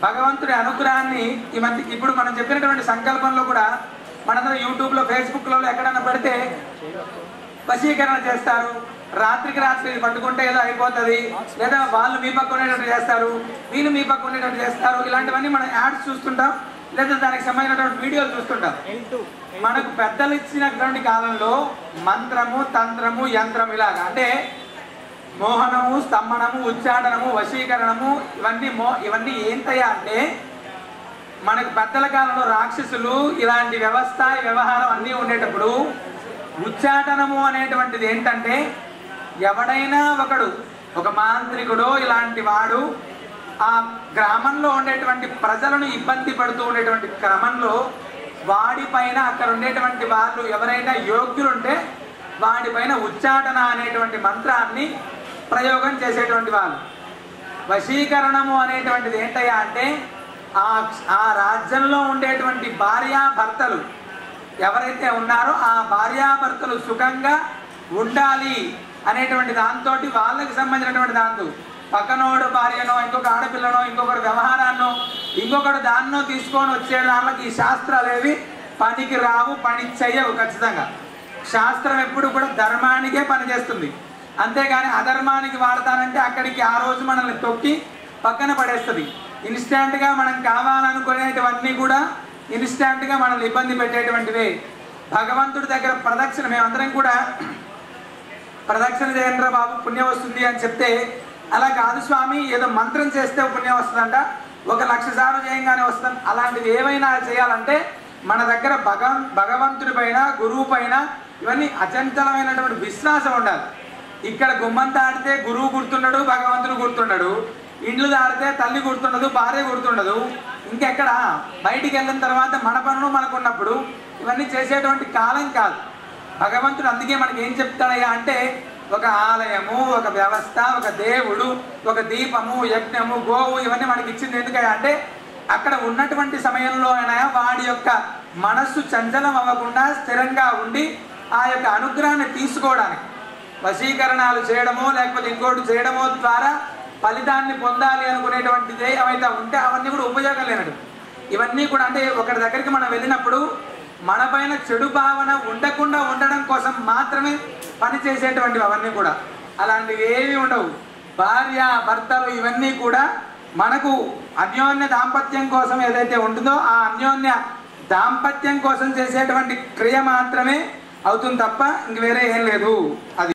భగవంతుడి అనుగ్రహాన్ని ఈ మధ్య ఇప్పుడు మనం చెప్పినటువంటి సంకల్పంలో కూడా మనందరం యూట్యూబ్లో ఫేస్బుక్లో ఎక్కడన్నా పెడితే వశీకరణ చేస్తారు, రాత్రికి రాత్రి పట్టుకుంటే ఏదో అయిపోతుంది, లేదా వాళ్ళు మీ పక్క ఉండేటట్టు చేస్తారు, వీళ్ళు మీ పక్క ఉండేటట్టు చేస్తారు, ఇలాంటివన్నీ మనం యాడ్స్ చూస్తుంటాం, లేదా దానికి సంబంధించినటువంటి వీడియోలు చూస్తుంటాం. మనకు పెద్దలు ఇచ్చినటువంటి కాలంలో మంత్రము, తంత్రము, యంత్రం ఇలాగా అంటే మోహనము, స్తంభనము, ఉచ్చాటనము, వశీకరణము ఇవన్నీ ఏంటయ్యా అంటే మనకు పెద్దల కాలంలో రాక్షసులు ఇలాంటి వ్యవస్థ వ్యవహారం అన్నీ ఉండేటప్పుడు ఉచ్చాటనము అనేటువంటిది ఏంటంటే ఎవడైనా ఒక మాంత్రికుడో ఇలాంటి వాడు ఆ గ్రామంలో ఉండేటువంటి ప్రజలను ఇబ్బంది పడుతూ ఉండేటువంటి క్రమంలో వాడిపైన అక్కడ ఉండేటువంటి వాళ్ళు ఎవరైనా యోగ్యులుంటే వాడిపైన ఉచ్చాటన అనేటువంటి మంత్రాన్ని ప్రయోగం చేసేటువంటి వాళ్ళు. వశీకరణము అనేటువంటిది ఏంటయ్యా అంటే ఆ రాజ్యంలో ఉండేటువంటి భార్యాభర్తలు ఎవరైతే ఉన్నారో ఆ భార్యాభర్తలు సుఖంగా ఉండాలి అనేటువంటి దాంతో వాళ్ళకి సంబంధించినటువంటి దాంతో పక్కనోడు భార్యనో ఇంకొక ఆడపిల్లనో ఇంకొకటి వ్యవహారాన్నో ఇంకొకటి దాన్నో తీసుకొని వచ్చే దానికి ఈ శాస్త్రాలు ఏవి పనికి రావు, పని చెయ్యవు. ఖచ్చితంగా శాస్త్రం ఎప్పుడు కూడా ధర్మానికే పనిచేస్తుంది, అంతేగాని అధర్మానికి వాడతానంటే అక్కడికి ఆ రోజు మనల్ని తొక్కి పక్కన పడేస్తుంది. ఇన్స్టాంట్గా మనం కావాలనుకునేటివన్నీ కూడా ఇన్స్టాంట్గా మనల్ని ఇబ్బంది పెట్టేటువంటివే. భగవంతుడి దగ్గర ప్రదక్షిణ మేమందరం కూడా ప్రదక్షిణ చేయండి బాబు పుణ్యం వస్తుంది అని చెప్తే అలా కాదు స్వామి, ఏదో మంత్రం చేస్తే పుణ్యం వస్తుందంట, 1,00,000 సార్లు చేయంగానే వస్తుంది. అలాంటివి ఏమైనా చేయాలంటే మన దగ్గర భగవంతుడి పైన, గురువు పైన ఇవన్నీ అచంచలమైనటువంటి విశ్వాసం ఉండాలి. ఇక్కడ గుమ్మం దాటితే గురువు గుర్తుండడు, భగవంతుడు గుర్తుండడు, ఇండ్లు దాడితే తల్లి గుర్తుండదు, భార్య గుర్తుండదు. ఇంకెక్కడ బయటికి వెళ్ళిన తర్వాత మన పనులు మనకున్నప్పుడు ఇవన్నీ చేసేటువంటి కాలం కాదు. భగవంతుడు అందుకే మనకి ఏం చెప్తాడయ్యా అంటే ఒక ఆలయము, ఒక వ్యవస్థ, ఒక దేవుడు, ఒక దీపము, యజ్ఞము, గోవు ఇవన్నీ మనకి ఇచ్చింది ఎందుకయ్యా అంటే అక్కడ ఉన్నటువంటి సమయంలో అయినా వాడి యొక్క మనస్సు చంచలం అవ్వకుండా స్థిరంగా ఉండి ఆ యొక్క అనుగ్రహాన్ని తీసుకోవడానికి. వశీకరణాలు చేయడమో లేకపోతే ఇంకోటి చేయడమో ద్వారా ఫలితాన్ని పొందాలి అనుకునేటువంటిది ఏమైతే ఉంటే అవన్నీ కూడా ఉపయోగం లేనట్టు. ఇవన్నీ కూడా అంటే ఒకరి దగ్గరికి మనం వెళ్ళినప్పుడు మన పైన చెడు భావన ఉండకుండా ఉండడం కోసం మాత్రమే పనిచేసేటువంటివి అవన్నీ కూడా. అలాంటివి ఏవి ఉండవు. భార్య భర్తలు ఇవన్నీ కూడా మనకు అన్యోన్య దాంపత్యం కోసం ఏదైతే ఉంటుందో ఆ అన్యోన్య దాంపత్యం కోసం చేసేటువంటి క్రియ మాత్రమే అవుతుంది తప్ప ఇంక వేరే ఏం లేదు. అది